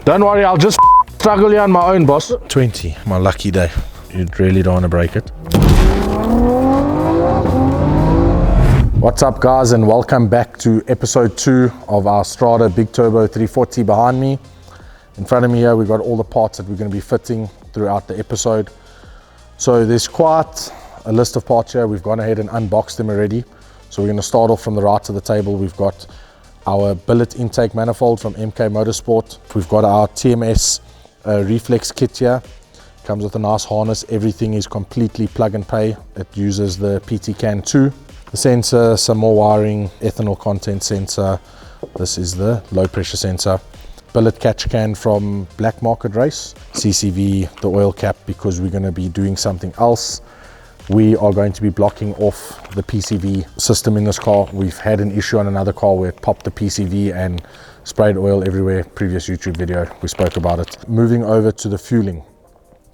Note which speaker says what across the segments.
Speaker 1: Don't worry, I'll just struggle here on my own, boss. 20, my lucky day. You really don't want to break it. What's up, guys, and welcome back to episode 2 of our Strada Big Turbo 340 behind me. In front of me here, we've got all the parts that we're going to be fitting throughout the episode. So there's quite a list of parts here. We've gone ahead and unboxed them already. So we're going to start off from the right of the table. We've got our billet intake manifold from MK Motorsport. We've got our TMS Reflex kit here. Comes with a nice harness. Everything is completely plug and play. It uses the PT Can 2. The sensor, some more wiring, ethanol content sensor. This is the low pressure sensor. Billet catch can from Black Market Race. CCV, the oil cap, because we're going to be doing something else. We are going to be blocking off the PCV system in this car. We've had an issue on another car where it popped the PCV and sprayed oil everywhere. Previous YouTube video, we spoke about it. Moving over to the fueling.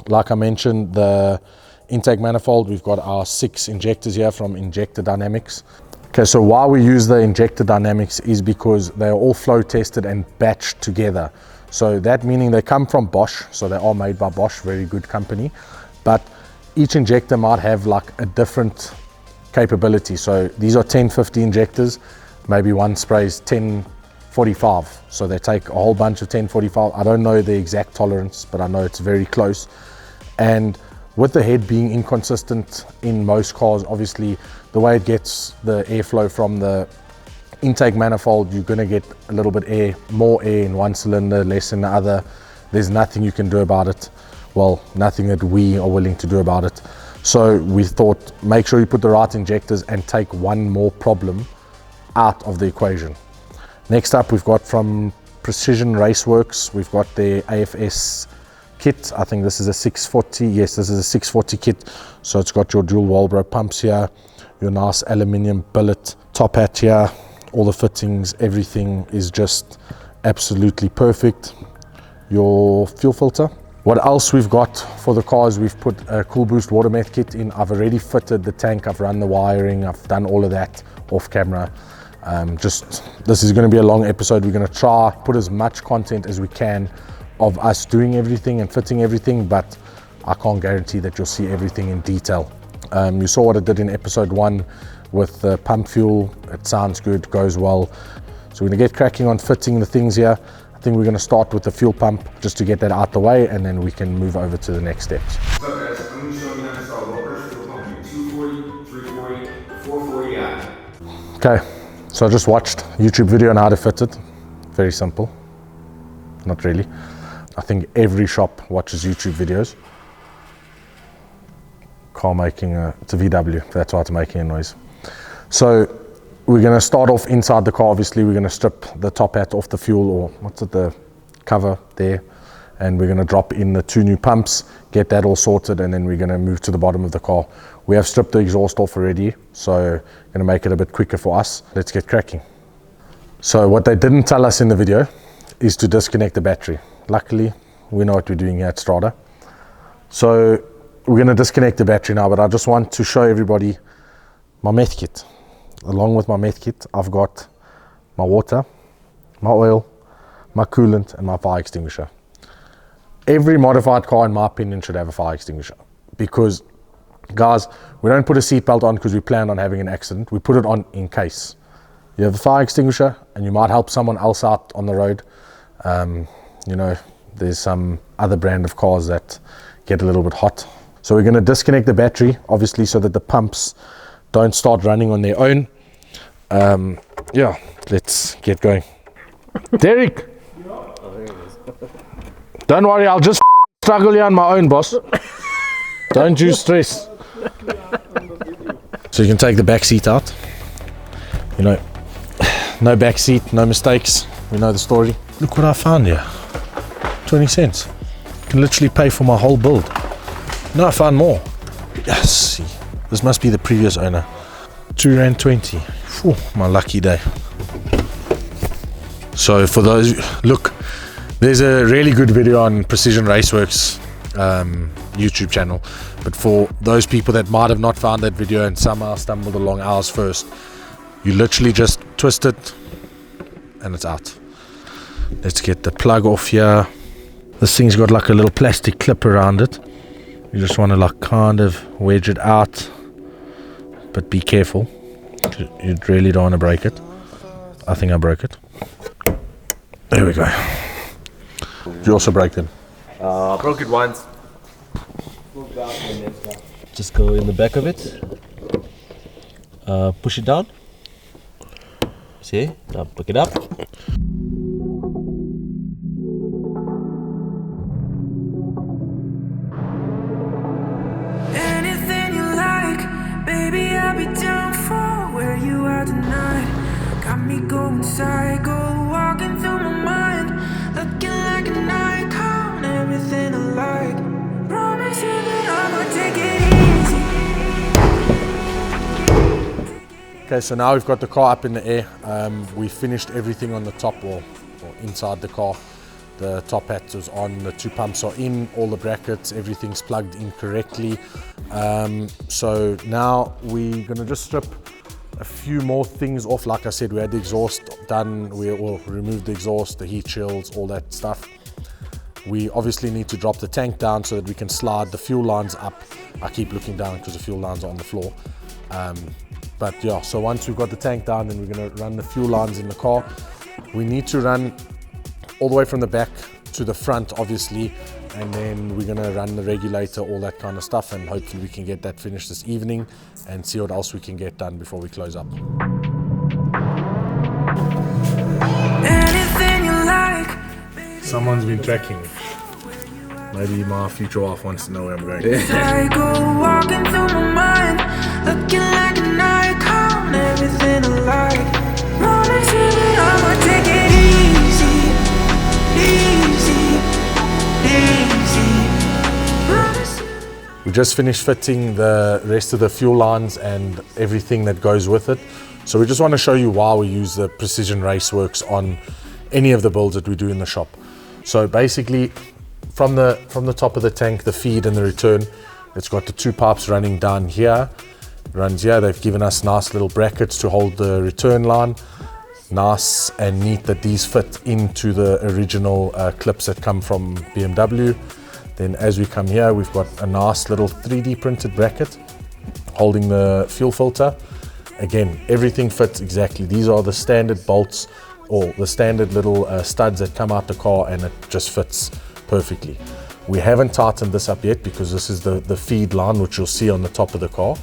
Speaker 1: Like I mentioned, the intake manifold, we've got our 6 injectors here from Injector Dynamics. Okay, so why we use the Injector Dynamics is because they are all flow tested and batched together. So that meaning they come from Bosch, so they are made by Bosch, very good company. But each injector might have like a different capability. So these are 1050 injectors, maybe one sprays 1045. So they take a whole bunch of 1045. I don't know the exact tolerance, but I know it's very close. And with the head being inconsistent in most cars, obviously the way it gets the airflow from the intake manifold, you're going to get a little bit more air in one cylinder, less in the other. There's nothing you can do about it. Well, nothing that we are willing to do about it. So we thought, make sure you put the right injectors and take one more problem out of the equation. Next up, we've got from Precision Raceworks, we've got the AFS kit. I think this is a 640. Yes, this is a 640 kit. So it's got your dual Walbro pumps here, your nice aluminium billet top hat here, all the fittings, everything is just absolutely perfect. Your fuel filter. What else we've got for the cars, we've put a Cool Boost water mat kit in. I've already fitted the tank, I've run the wiring, I've done all of that off camera. This is going to be a long episode. We're going to try put as much content as we can of us doing everything and fitting everything, but I can't guarantee that you'll see everything in detail. You saw what I did in episode 1 with the pump fuel. It sounds good, goes well. So we're going to get cracking on fitting the things here. I think we're going to start with the fuel pump just to get that out the way, and then we can move over to the next steps.
Speaker 2: What's up, guys? I'm going to show you how to install low pressure fuel pump in 240, 340, 440i.
Speaker 1: Okay, so I just watched a YouTube video on how to fit it. Very simple. Not really. I think every shop watches YouTube videos. Car making it's a VW, that's why it's making a noise. So we're going to start off inside the car. Obviously we're going to strip the top hat off the fuel, or what's it, the cover there, and we're going to drop in the 2 new pumps, get that all sorted, and then we're going to move to the bottom of the car. We have stripped the exhaust off already, so going to make it a bit quicker for us. Let's get cracking. So what they didn't tell us in the video is to disconnect the battery. Luckily we know what we're doing here at Strada. So we're going to disconnect the battery now, but I just want to show everybody my meth kit. Along with my meth kit, I've got my water, my oil, my coolant, and my fire extinguisher. Every modified car, in my opinion, should have a fire extinguisher, because, guys, we don't put a seatbelt on because we plan on having an accident. We put it on in case. You have a fire extinguisher, and you might help someone else out on the road. You know, there's some other brand of cars that get a little bit hot. So we're going to disconnect the battery, obviously, so that the pumps don't start running on their own. Yeah, let's get going. Derek! Don't worry, I'll just struggle here on my own, boss. Don't you stress. So you can take the back seat out. You know, no back seat, no mistakes. We know the story. Look what I found here. 20 cents. I can literally pay for my whole build. No, I found more. Yes, see. This must be the previous owner. £2.20. Phew, my lucky day. So for those, look, there's a really good video on Precision Raceworks YouTube channel, but for those people that might have not found that video and somehow stumbled along ours first, you literally just twist it and it's out. Let's get the plug off here. This thing's got like a little plastic clip around it. You just want to like kind of wedge it out, but be careful. You really don't want to break it. I think I broke it. There we go. You also break them?
Speaker 3: I broke it once. Just go in the back of it. Push it down. See? Now pick it up.
Speaker 4: Anything you like, baby, I'll be down for where you are tonight. Got me going psycho, walking through my mind, looking like an icon, everything I like. Promise you that I'ma take it easy.
Speaker 1: Okay, so now we've got the car up in the air. We finished everything on the top wall, or inside the car. The top hat is on, the two pumps are in, all the brackets, everything's plugged in correctly. So now we're gonna just strip a few more things off. Like I said, we had the exhaust done, we will remove the exhaust, the heat shields, all that stuff. We obviously need to drop the tank down so that we can slide the fuel lines up. I keep looking down because the fuel lines are on the floor. But yeah, so once we've got the tank down, then we're gonna run the fuel lines in the car. We need to run all the way from the back to the front, obviously, and then we're gonna run the regulator, all that kind of stuff, and hopefully we can get that finished this evening and see what else we can get done before we close up.
Speaker 4: Anything you like.
Speaker 1: Someone's been tracking me. Maybe my future wife wants to know where I'm going.
Speaker 4: Psycho, walking through my mind, looking like an icon, everything I like. Promise you that I'ma take it easy, easy, easy.
Speaker 1: We just finished fitting the rest of the fuel lines and everything that goes with it. So we just want to show you why we use the Precision Raceworks on any of the builds that we do in the shop. So basically, from the top of the tank, the feed and the return, it's got the two pipes running down here, runs here. They've given us nice little brackets to hold the return line. Nice and neat that these fit into the original clips that come from BMW. Then as we come here, we've got a nice little 3D printed bracket holding the fuel filter. Again, everything fits exactly. These are the standard bolts or the standard little studs that come out the car, and it just fits perfectly. We haven't tightened this up yet because this is the feed line, which you'll see on the top of the car.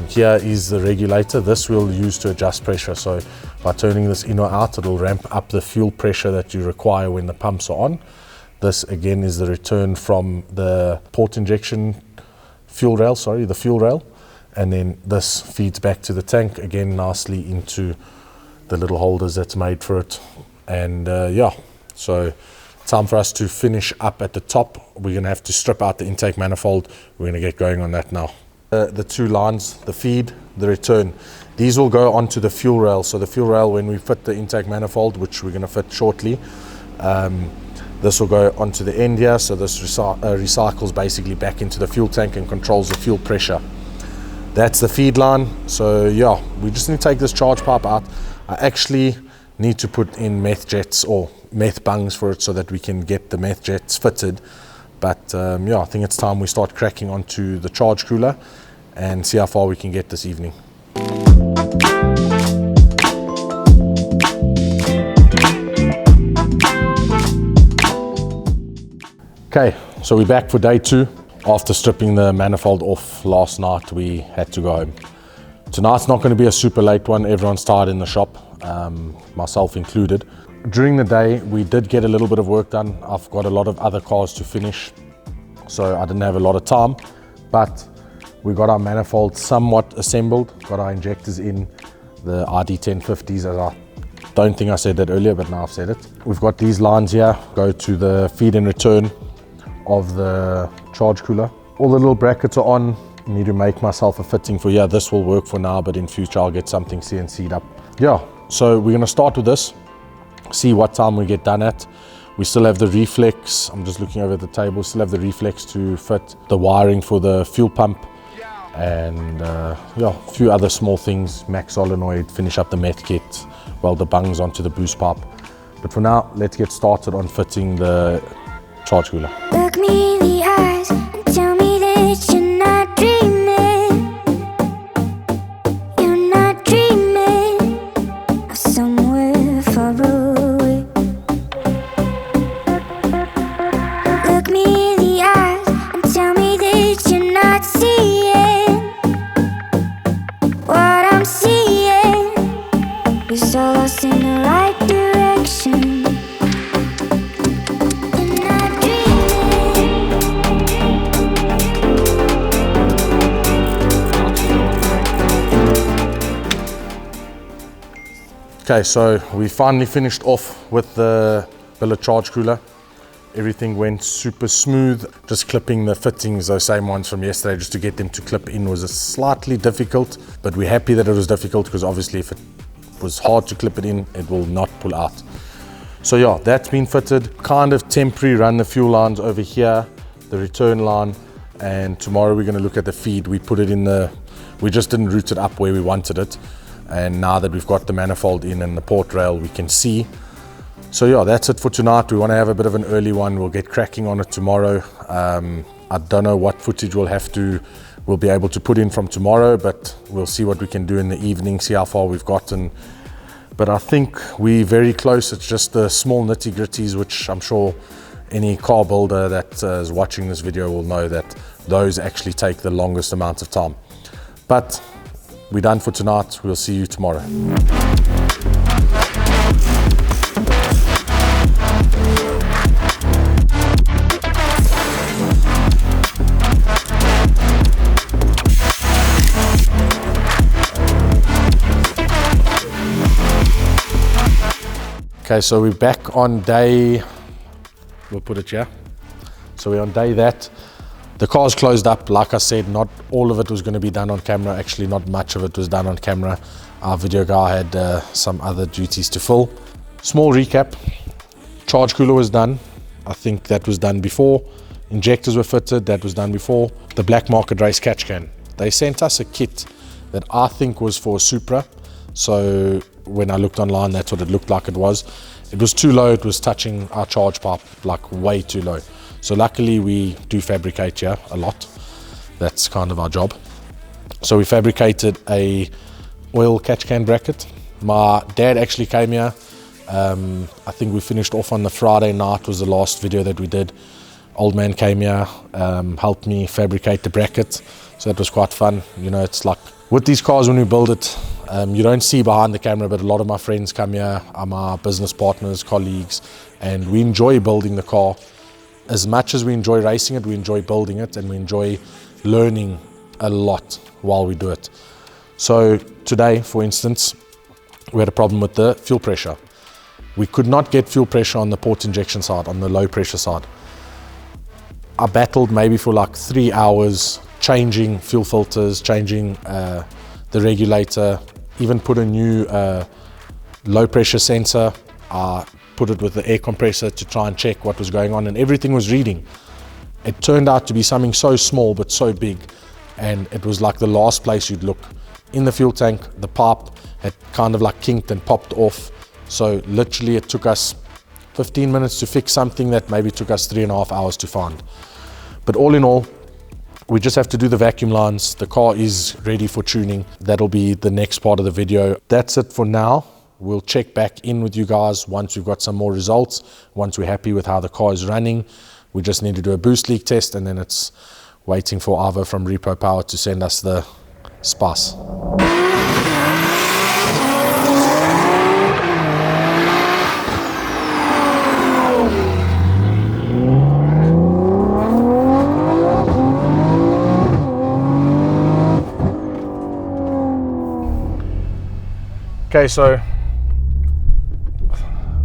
Speaker 1: Here is the regulator. This we'll use to adjust pressure. So by turning this in or out, it'll ramp up the fuel pressure that you require when the pumps are on. This again is the return from the port injection fuel rail, the fuel rail. And then this feeds back to the tank again nicely into the little holders that's made for it. And yeah, so time for us to finish up at the top. We're gonna have to strip out the intake manifold. We're gonna get going on that now. The two lines, the feed, the return, these will go onto the fuel rail. So the fuel rail, when we fit the intake manifold, which we're going to fit shortly, this will go onto the end here. So this recycles basically back into the fuel tank and controls the fuel pressure. That's the feed line. So yeah, we just need to take this charge pipe out. I actually need to put in meth jets or meth bungs for it so that we can get the meth jets fitted. But yeah, I think it's time we start cracking onto the charge cooler and see how far we can get this evening. Okay, so we're back for day 2. After stripping the manifold off last night, we had to go home. Tonight's not going to be a super late one. Everyone's tired in the shop, myself included. During the day, we did get a little bit of work done. I've got a lot of other cars to finish, so I didn't have a lot of time, but we got our manifold somewhat assembled, got our injectors in, the ID1050s, as I don't think I said that earlier, but now I've said it. We've got these lines here, go to the feed and return of the charge cooler. All the little brackets are on. I need to make myself a fitting for here. This will work for now, but in future I'll get something CNC'd up. Yeah, so we're gonna start with this, see what time we get done at. We still have the Reflex, I'm just looking over at the table, still have the Reflex to fit the wiring for the fuel pump, and yeah, a few other small things, max solenoid, finish up the met kit, weld the bungs onto the boost pipe. But for now, let's get started on fitting the charge cooler.
Speaker 4: Look me in the eyes and tell me that you're not dreaming. You're not dreaming of somewhere far away. Look me in the eyes and tell me that you're not seeing what I'm seeing. We're so lost in the right direction.
Speaker 1: Okay, so we finally finished off with the Billet charge cooler. Everything went super smooth. Just clipping the fittings, those same ones from yesterday, just to get them to clip in was slightly difficult, but we're happy that it was difficult because obviously if it was hard to clip it in, it will not pull out. So yeah, that's been fitted. Kind of temporary run the fuel lines over here, the return line, and tomorrow we're gonna look at the feed. We put it in we just didn't route it up where we wanted it. And now that we've got the manifold in and the port rail, we can see. So yeah, that's it for tonight. We want to have a bit of an early one. We'll get cracking on it tomorrow. I don't know what footage we'll be able to put in from tomorrow, but we'll see what we can do in the evening, see how far we've gotten. But I think we're very close. It's just the small nitty gritties, which I'm sure any car builder that is watching this video will know that those actually take the longest amount of time. But we're done for tonight. We'll see you tomorrow. Okay, so we're back on day, we'll put it here. So we're on day that. The car's closed up. Like I said, not all of it was going to be done on camera. Actually, not much of it was done on camera. Our video guy had some other duties to fill. Small recap. Charge cooler was done. I think that was done before. Injectors were fitted. That was done before. The black market race catch can. They sent us a kit that I think was for a Supra. So when I looked online, that's what it looked like it was. It was too low. It was touching our charge pipe, like way too low. So luckily we do fabricate here a lot. That's kind of our job. So we fabricated a oil catch can bracket. My dad actually came here. I think we finished off on the Friday night was the last video that we did. Old man came here, helped me fabricate the bracket. So that was quite fun. You know, it's like with these cars when we build it, you don't see behind the camera, but a lot of my friends come here, are my business partners, colleagues, and we enjoy building the car. As much as we enjoy racing it, we enjoy building it, and we enjoy learning a lot while we do it. So today, for instance, we had a problem with the fuel pressure. We could not get fuel pressure on the port injection side, on the low pressure side. I battled maybe for like 3 hours, changing fuel filters, changing the regulator, even put a new low pressure sensor. Put it with the air compressor to try and check what was going on, and everything was reading. It turned out to be something so small but so big, and it was like the last place you'd look. In the fuel tank, the pipe had kind of like kinked and popped off. So literally it took us 15 minutes to fix something that maybe took us 3.5 hours to find. But all in all, we just have to do the vacuum lines. The car is ready for tuning. That'll be the next part of the video. That's it for now. We'll check back in with you guys once we've got some more results, once we're happy with how the car is running. We just need to do a boost leak test, and then it's waiting for Ava from Repo Power to send us the spice. Okay, so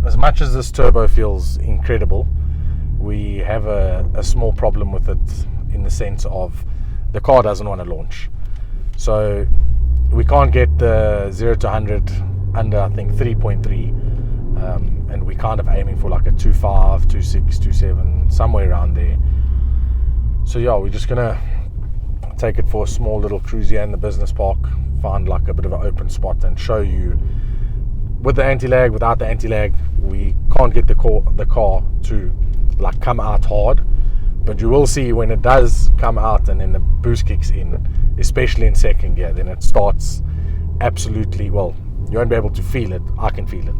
Speaker 1: as much as this turbo feels incredible, we have a small problem with it in the sense of the car doesn't want to launch. So we can't get the 0 to 100 under, I think, 3.3, and we're kind of aiming for like a 2.5, 2.6, 2.7, somewhere around there. So yeah, we're just gonna take it for a small little cruise here in the business park, find like a bit of an open spot and show you with the anti-lag, without the anti-lag, we can't get the car to like come out hard, but you will see when it does come out and then the boost kicks in, especially in second gear, then it starts absolutely, well, you won't be able to feel it. I can feel it.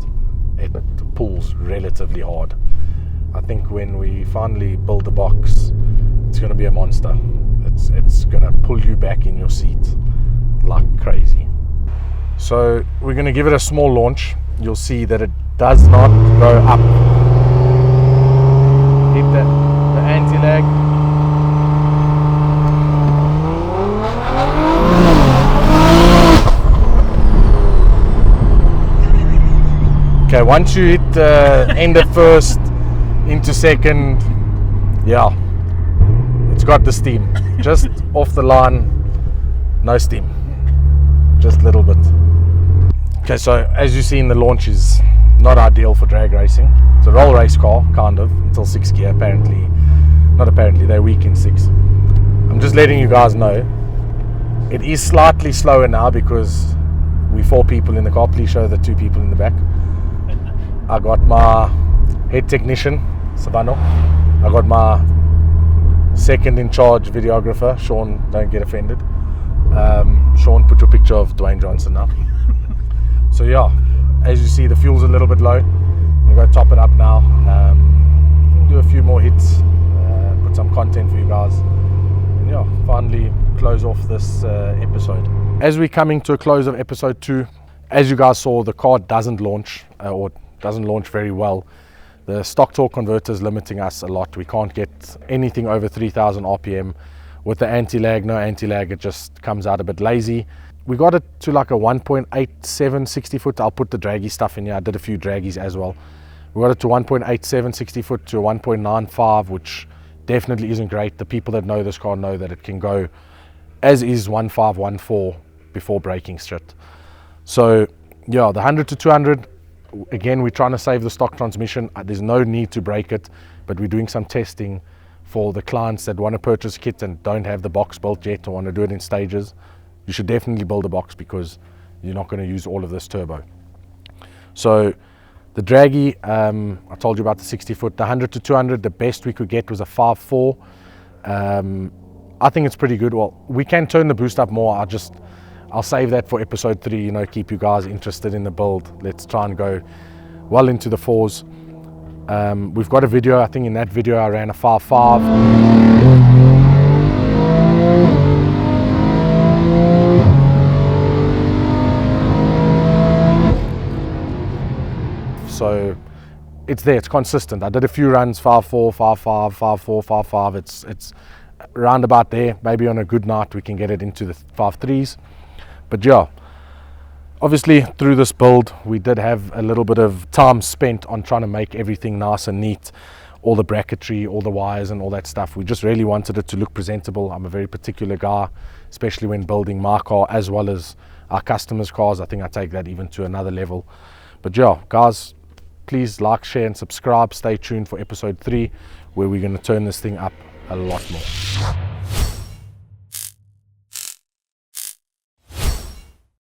Speaker 1: It pulls relatively hard. I think when we finally build the box, it's going to be a monster. It's going to pull you back in your seat like crazy. So we're going to give it a small launch. You'll see that it does not go up. Hit the anti-lag. Okay, once you hit end of first into second, yeah, it's got the steam. Just off the line, no steam, just a little bit. Okay, so as you see in the launch is not ideal for drag racing. It's a roll race car, kind of, until 6 gear, apparently. Not apparently, they're weak in 6. I'm just letting you guys know. It is slightly slower now because we're 4 people in the car. Please show the 2 people in the back. I got my head technician, Sabano. I got my second in charge videographer, Sean, don't get offended. Sean, put your picture of Dwayne Johnson now. So yeah, as you see, the fuel's a little bit low. I'm going to top it up now, do a few more hits, put some content for you guys, and yeah, finally close off this episode. As we're coming to a close of episode 2, as you guys saw, the car doesn't launch, or doesn't launch very well. The stock torque converter is limiting us a lot. We can't get anything over 3000 RPM. With the anti-lag, no anti-lag, it just comes out a bit lazy. We got it to like a 1.87 60 foot. I'll put the draggy stuff in here. I did a few draggies as well. We got it to 1.87 60 foot to a 1.95, which definitely isn't great. The people that know this car know that it can go as is 1.5, 1.4 before braking strict. So yeah, the 100 to 200, again, we're trying to save the stock transmission. There's no need to break it, but we're doing some testing for the clients that want to purchase a kit and don't have the box built yet or want to do it in stages. You should definitely build a box because you're not going to use all of this turbo. So the draggy, I told you about the 60 foot, the 100 to 200, the best we could get was a 5.4. I think it's pretty good. Well, we can turn the boost up more. I'll save that for episode 3, you know, keep you guys interested in the build. Let's try and go well into the 4s. We've got a video, I think in that video I ran a 5.5. So it's there, it's consistent. I did a few runs, 5.4, 5.5, 5.4, 5.5. It's round about there. Maybe on a good night we can get it into the 5.3s. But yeah, obviously through this build we did have a little bit of time spent on trying to make everything nice and neat, all the bracketry, all the wires and all that stuff. We just really wanted it to look presentable. I'm a very particular guy, especially when building my car as well as our customers' cars. I think I take that even to another level. But yeah, guys, please like, share and subscribe. Stay tuned for episode 3 where we're going to turn this thing up a lot more.